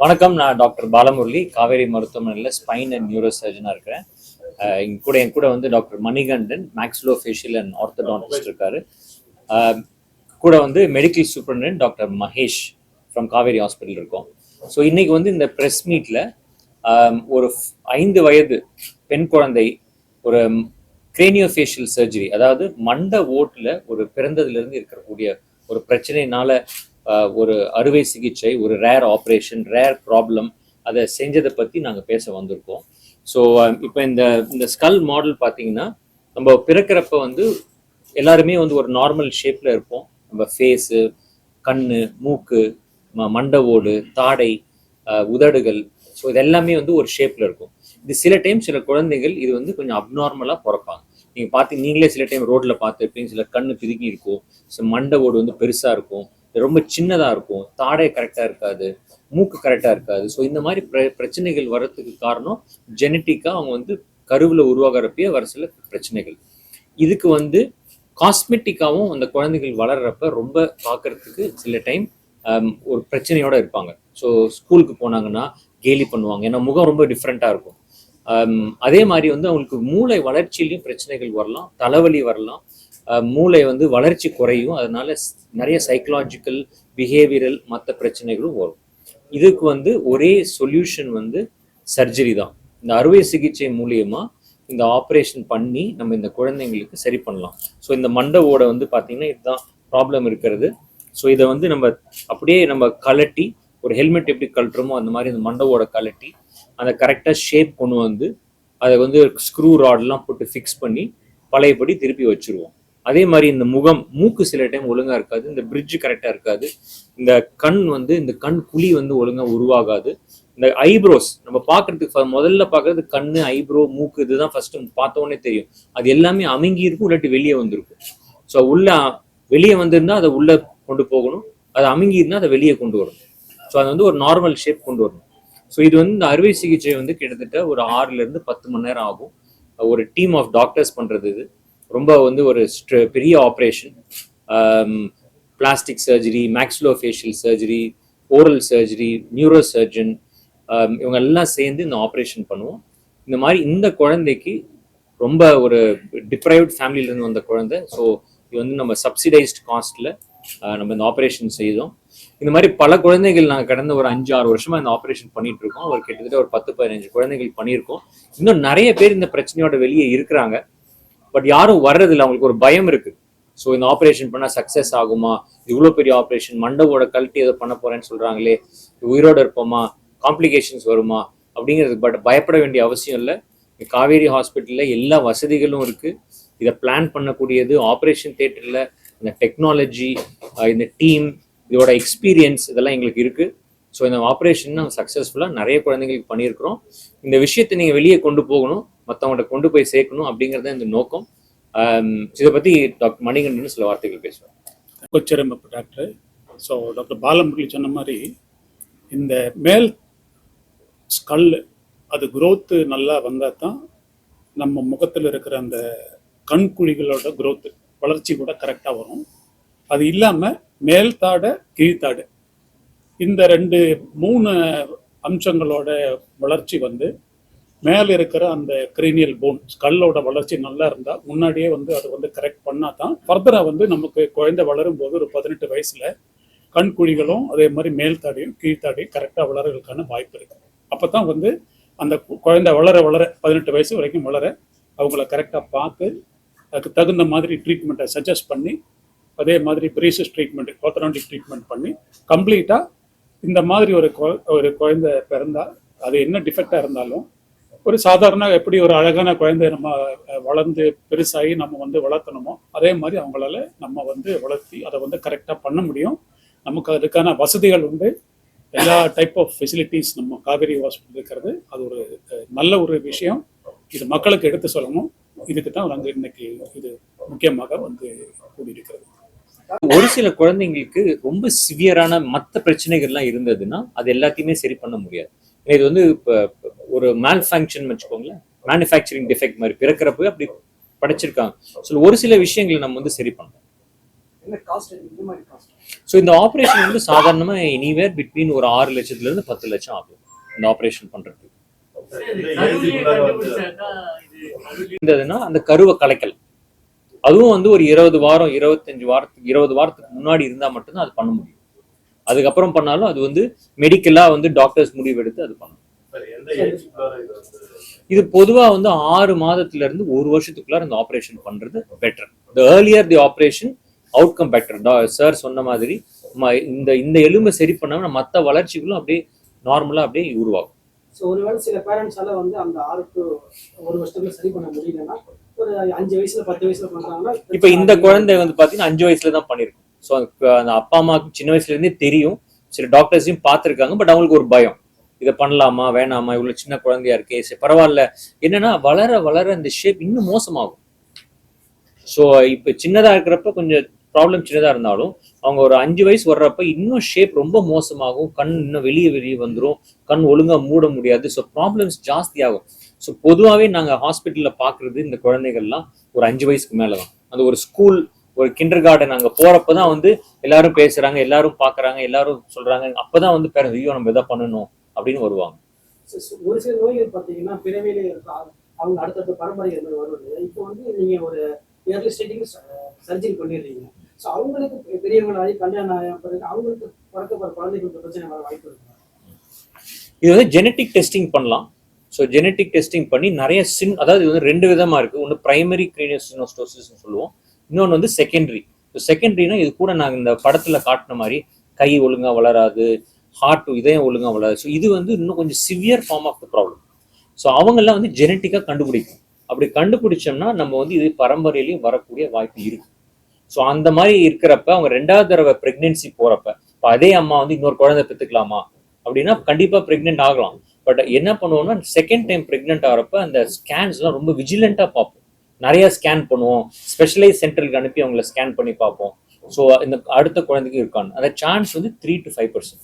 வணக்கம். நான் டாக்டர் பாலமுரளி, காவேரி மருத்துவமனையில் ஸ்பைன் அண்ட் நியூரோ சர்ஜனாக இருக்கிறேன். என் கூட வந்து doctor Manikandan, மேக்ஸ்லோ facial and orthodontist இருக்காரு. கூட வந்து medical superintendent doctor Mahesh from Kaveri hospital இருக்கோம். ஸோ இன்னைக்கு வந்து இந்த ப்ரெஸ் மீட்டில் ஒரு 5 வயது பெண் குழந்தை ஒரு கிரேனியோஃபேஷியல் சர்ஜரி, அதாவது மண்ட ஓட்டில் ஒரு பிறந்ததுலேருந்து இருக்கக்கூடிய ஒரு பிரச்சனையினால ஒரு அறுவை சிகிச்சை, ஒரு ரேர் ஆப்ரேஷன், ரேர் ப்ராப்ளம், அதை செஞ்சதை பற்றி நாங்கள் பேச வந்திருக்கோம். ஸோ இப்போ இந்த ஸ்கல் மாடல் பார்த்தீங்கன்னா, நம்ம பிறக்கிறப்ப வந்து எல்லாருமே வந்து ஒரு நார்மல் ஷேப்பில் இருப்போம். நம்ம ஃபேஸு, கண், மூக்கு, மண்டை ஓடு, தாடை, உதடுகள், ஸோ இது எல்லாமே வந்து ஒரு ஷேப்பில் இருக்கும். இது சில டைம் சில குழந்தைகள் இது வந்து கொஞ்சம் அப்நார்மலாக பிறப்பாங்க. நீங்கள் நீங்களே சில டைம் ரோட்டில் பார்த்துருப்பீங்க. சில கண்ணு பிதுக்கி இருக்கும், சில மண்டை ஓடு வந்து பெருசாக இருக்கும், ரொம்ப சின்னதாக இருக்கும், தாடை கரெக்டாக இருக்காது, மூக்கு கரெக்டாக இருக்காது. ஸோ இந்த மாதிரி பிரச்சனைகள் வர்றதுக்கு காரணம் ஜெனட்டிக்காக அவங்க வந்து கருவில் உருவாகிறப்பயே வர சில பிரச்சனைகள். இதுக்கு வந்து காஸ்மெட்டிக்காகவும் அந்த குழந்தைகள் வளர்கிறப்ப ரொம்ப பார்க்கறதுக்கு சில டைம் ஒரு பிரச்சனையோடு இருப்பாங்க. ஸோ ஸ்கூலுக்கு போனாங்கன்னா கேலி பண்ணுவாங்க, ஏன்னா முகம் ரொம்ப டிஃப்ரெண்ட்டாக இருக்கும். அதே மாதிரி வந்து அவங்களுக்கு மூளை வளர்ச்சியிலையும் பிரச்சனைகள் வரலாம், தலைவலி வரலாம், மூளை வந்து வளர்ச்சி குறையும், அதனால நிறைய சைக்கலாஜிக்கல், பிஹேவியரல் மற்ற பிரச்சனைகளும் வரும். இதுக்கு வந்து ஒரே சொல்யூஷன் வந்து சர்ஜரி தான். இந்த அறுவை சிகிச்சை மூலியமா இந்த ஆப்ரேஷன் பண்ணி நம்ம இந்த குழந்தைங்களுக்கு சரி பண்ணலாம். ஸோ இந்த மண்டை ஓடை வந்து பார்த்தீங்கன்னா இதுதான் ப்ராப்ளம் இருக்கிறது. ஸோ இதை வந்து நம்ம அப்படியே நம்ம கலட்டி, ஒரு ஹெல்மெட் எப்படி கழட்டுறோமோ அந்த மாதிரி இந்த மண்டை ஓடை கலட்டி அதை கரெக்டாக ஷேப் கொண்டு வந்து அதை வந்து ஸ்க்ரூ ராட்லாம் போட்டு ஃபிக்ஸ் பண்ணி பழையபடி திருப்பி வச்சுருவோம். அதே மாதிரி இந்த மூக்கு சில டைம் ஒழுங்காக இருக்காது, இந்த பிரிட்ஜ் கரெக்டாக இருக்காது, இந்த கண் குழி வந்து ஒழுங்காக உருவாகாது. இந்த ஐப்ரோஸ் நம்ம பார்க்கறதுக்கு முதல்ல பார்க்கறது கண், ஐப்ரோ, மூக்கு, இதுதான் ஃபர்ஸ்ட் பார்த்தோன்னே தெரியும். அது எல்லாமே அமுங்கி இருக்கும், இல்லாட்டி வெளியே வந்திருக்கும். ஸோ வெளியே வந்திருந்தா அதை உள்ள கொண்டு போகணும், அது அமுங்கி இருந்தால் அதை வெளியே கொண்டு வரணும். ஸோ அது வந்து ஒரு நார்மல் ஷேப் கொண்டு வரணும். ஸோ இது வந்து இந்த அறுவை சிகிச்சை வந்து கிட்டத்தட்ட ஒரு 6 to 10 மணி நேரம் ஆகும். ஒரு டீம் ஆஃப் டாக்டர்ஸ் பண்ணுறது. இது ரொம்ப வந்து ஒரு பெரிய operation. Plastic surgery, maxillo facial surgery, oral surgery, neuro surgeon, இவங்க எல்லாம் சேர்ந்து இந்த ஆப்ரேஷன் பண்ணுவோம். இந்த மாதிரி இந்த குழந்தைக்கு ரொம்ப ஒரு டிப்ரைவ்ட் ஃபேமிலியிலேருந்து வந்த குழந்தை. ஸோ இது வந்து நம்ம சப்சிடைஸ்ட் காஸ்ட்டில் நம்ம இந்த ஆப்ரேஷன் செய்தோம். இந்த மாதிரி பல குழந்தைகள் நாங்கள் கடந்த ஒரு 5-6 வருஷமா இந்த ஆப்ரேஷன் பண்ணிட்டு இருக்கோம். ஒரு கிட்டத்தட்ட ஒரு 10-15 குழந்தைகள் பண்ணியிருக்கோம். இன்னும் நிறைய பேர் இந்த பிரச்சனையோட வெளியே இருக்கிறாங்க, பட் யாரும் வர்றதில்லை, அவங்களுக்கு ஒரு பயம் இருக்கு. ஸோ இந்த ஆப்ரேஷன் பண்ணால் சக்ஸஸ் ஆகுமா, இவ்வளோ பெரிய ஆப்ரேஷன், மண்டவோட கழட்டி ஏதோ பண்ண போறேன்னு சொல்றாங்களே, உயிரோடு இருப்போமா, காம்ப்ளிகேஷன்ஸ் வருமா அப்படிங்கிறது. பட் பயப்பட வேண்டிய அவசியம் இல்லை. காவேரி ஹாஸ்பிட்டலில் எல்லா வசதிகளும் இருக்கு. இதை பிளான் பண்ணக்கூடியது ஆப்ரேஷன் தியேட்டரில் இந்த டெக்னாலஜி, இந்த டீம், இதோட எக்ஸ்பீரியன்ஸ் இதெல்லாம் எங்களுக்கு இருக்கு. ஸோ இந்த ஆப்ரேஷன் நாங்கள் சக்ஸஸ்ஃபுல்லாக நிறைய குழந்தைங்களுக்கு பண்ணியிருக்கிறோம். இந்த விஷயத்தை நீங்கள் வெளியே கொண்டு போகணும், மற்றவங்கள்ட்ட கொண்டு போய் சேர்க்கணும் அப்படிங்கிறது இந்த நோக்கம். இதை பற்றி டாக்டர் மணிகண்டன் சில வார்த்தைகள் பேசுவார். கொச்சிரம்பு டாக்டர். ஸோ டாக்டர் பாலமுரளி சொன்ன மாதிரி இந்த மேல் ஸ்கல் அது குரோத்து நல்லா வந்தால் தான் நம்ம முகத்தில் இருக்கிற அந்த கண்குழிகளோட குரோத்து வளர்ச்சி கூட கரெக்டாக வரும். அது இல்லாமல் மேல்தாடை, கீழ்த்தாடை, இந்த 3 அம்சங்களோட வளர்ச்சி வந்து மேலே இருக்கிற அந்த கிரீனியல் போன் ஸ்கல்லோட வளர்ச்சி நல்லா இருந்தால் முன்னாடியே வந்து அதை வந்து கரெக்ட் பண்ணால் தான் ஃபர்தராக வந்து நமக்கு குழந்தை வளரும் போது ஒரு 18 வயசில் கண்குழிகளும் அதே மாதிரி மேல்தாடையும் கீழ்த்தாடையும் கரெக்டாக வளர்றதுக்கான வாய்ப்பு இருக்குது. அப்போ தான் வந்து அந்த குழந்தை வளர 18 வயசு வரைக்கும் வளர அவங்கள கரெக்டாக பார்த்து அதுக்கு தகுந்த மாதிரி ட்ரீட்மெண்ட்டை சஜஸ்ட் பண்ணி, அதே மாதிரி பிரேசஸ் ட்ரீட்மெண்ட், ஆர்த்தோடான்டிக் ட்ரீட்மெண்ட் பண்ணி கம்ப்ளீட்டாக இந்த மாதிரி ஒரு குழந்தை பிறந்தால் அது என்ன டிஃபெக்டாக இருந்தாலும் ஒரு சாதாரண எப்படி ஒரு அழகான குழந்தை நம்ம வளர்ந்து பெருசாகி நம்ம வந்து வளர்த்தணுமோ அதே மாதிரி அவங்களால நம்ம வந்து வளர்த்தி அதை வந்து கரெக்டாக பண்ண முடியும். நமக்கு அதுக்கான வசதிகள் உண்டு. எல்லா டைப் ஆஃப் ஃபெசிலிட்டிஸ் நம்ம காவேரி ஹாஸ்பிட்டல் இருக்கிறது அது ஒரு நல்ல ஒரு விஷயம். இது மக்களுக்கு எடுத்து சொல்லணும். இதுக்கு தான் நாங்கள் இன்னைக்கு இது முக்கியமாக வந்து கூடியிருக்கிறது. ஒரு சில குழந்தைங்களுக்கு ரொம்ப சிவியரான மற்ற பிரச்சனைகள்லாம் இருந்ததுன்னா அது எல்லாத்தையுமே சரி பண்ண முடியாது. இது வந்து இப்போ ஒரு மேனுஃபேக்சரிங் வச்சுக்கோங்களேன், மேனுஃபேக்சரிங் டிஃபெக்ட் மாதிரி பிறக்கிறப்பவே அப்படி படைச்சிருக்காங்க. ஸோ ஒரு சில விஷயங்களை நம்ம வந்து சரி பண்ணணும். என்ன காஸ்ட் இந்த மாதிரி காஸ்ட்? ஸோ இந்த ஆப்ரேஷன் வந்து சாதாரணமாக எனிவேர் பிட்வீன் ஒரு 6 லட்சத்துலேருந்து 10 லட்சம் ஆகும் இந்த ஆப்ரேஷன் பண்ணுறதுக்கு. இருந்ததுன்னா அந்த கருவை கலைக்கல், அதுவும் வந்து ஒரு 20 வாரம் 25 வாரத்துக்கு 20 வாரத்துக்கு முன்னாடி இருந்தால் மட்டும்தான் அது பண்ண முடியும். அதுக்கப்புறம் பண்ணாலும் அது வந்து மெடிக்கலா வந்து டாக்டர்ஸ் முடிவு எடுத்து அது பண்ணணும். இது பொதுவா வந்து 6 மாதத்துல இருந்து 1 வருஷத்துக்குள்ள இந்த ஆபரேஷன் பண்றது பெட்டர். தி ஏர்லியர் தி ஆபரேஷன் அவுட்கம் பெட்டர். சார் சொன்ன மாதிரி இந்த இந்த எலும்பை சரி பண்ணாம மற்ற வளர்ச்சிகளும் அப்படியே நார்மலா அப்படியே உருவாகும். ஸோ ஒருவேளை சில பேரண்ட்ஸால வந்து அந்த 6 to 1 வருஷத்துல சரி பண்ண முடியலன்னா ஒரு 5 வயசுல 10 வயசுல பண்றாங்கன்னா, இப்ப இந்த குழந்தை வந்து பாத்தீங்கன்னா 5 வயசுல தான் பண்ணிருக்கும். ஸோ அந்த அப்பா அம்மாவுக்கு சின்ன வயசுல இருந்தே தெரியும், சில டாக்டர்ஸையும் பார்த்துருக்காங்க. பட் அவங்களுக்கு ஒரு பயம், இதை பண்ணலாமா வேணாமா, இவ்வளவு சின்ன குழந்தையா இருக்கே, சரி பரவாயில்ல. என்னன்னா வளர வளர இந்த ஷேப் இன்னும் மோசமாகும். ஸோ இப்ப சின்னதா இருக்கிறப்ப கொஞ்சம் ப்ராப்ளம் சின்னதா இருந்தாலும் அவங்க ஒரு 5 வயசு வர்றப்ப இன்னும் ஷேப் ரொம்ப மோசமாகும், கண் இன்னும் வெளியே வந்துடும், கண் ஒழுங்கா மூட முடியாது. ஸோ ப்ராப்ளம்ஸ் ஜாஸ்தி ஆகும். ஸோ பொதுவாகவே நாங்கள் ஹாஸ்பிட்டலில் பார்க்குறது இந்த குழந்தைகள்லாம் ஒரு 5 வயசுக்கு மேலே தான். அது ஒரு ஸ்கூல், ஒரு கிண்டர் கார்டன் அங்கே போகிறப்ப தான் வந்து எல்லாரும் பேசுகிறாங்க, எல்லாரும் பார்க்குறாங்க, எல்லாரும் சொல்கிறாங்க. அப்போ தான் வந்து பேர ஐயோ நம்ம எதாவது பண்ணணும் அப்படின்னு வருவாங்க. ஒரு சில நோய்கள் பார்த்தீங்கன்னா பிறவிலே அவங்க அடுத்தடுத்த பரம்பரைகள் வருவது. இப்போ வந்து நீங்கள் ஒரு ஏர்லி ஸ்டேஜிங் சர்ஜரி பண்ணிடுறீங்க. ஸோ அவங்களுக்கு பெரியவங்களாகி கல்யாணம் ஆகிய பிறகு அவங்களுக்கு பிறக்க குழந்தைகளுக்கு பிரச்சனை வர வாய்ப்பு இருக்கு. இது வந்து ஜெனட்டிக் டெஸ்டிங் பண்ணலாம். ஸோ ஜெனட்டிக் டெஸ்டிங் பண்ணி நிறைய அதாவது இது வந்து 2 விதமா இருக்கு. ஒன்று பிரைமரி கிரேனியோசினோஸ்டோசிஸ் சொல்லுவோம், இன்னொன்று வந்து செகண்டரி. ஸோ செகண்டரினா இது கூட நாங்கள் இந்த படத்துல காட்டின மாதிரி கை ஒழுங்கா வளராது, ஹார்ட் இதயம் ஒழுங்கா வளராது. ஸோ இது வந்து இன்னும் கொஞ்சம் severe form of the problem. So அவங்கெல்லாம் வந்து ஜெனட்டிக்காக கண்டுபிடிக்கும். அப்படி கண்டுபிடிச்சோம்னா நம்ம வந்து இது பரம்பரையிலையும் வரக்கூடிய வாய்ப்பு இருக்கு. ஸோ அந்த மாதிரி இருக்கிறப்ப அவங்க 2வது தடவை பிரெக்னன்சி போறப்ப இப்போ அதே அம்மா வந்து இன்னொரு குழந்தை பெற்றுக்கலாமா அப்படின்னா கண்டிப்பா பிரெக்னென்ட் ஆகலாம். பட் என்ன பண்ணுவோம்னா செகண்ட் டைம் பிரெக்னென்ட் ஆகிறப்ப அந்த ஸ்கேன்ஸ்லாம் ரொம்ப விஜிலண்டா பார்ப்போம், நிறைய ஸ்கேன் பண்ணுவோம், ஸ்பெஷலைஸ் சென்டருக்கு அனுப்பி அவங்கள ஸ்கேன் பண்ணி பார்ப்போம். ஸோ இந்த அடுத்த குழந்தைக்கு இருக்கான்னு அந்த சான்ஸ் வந்து 3 to 5%.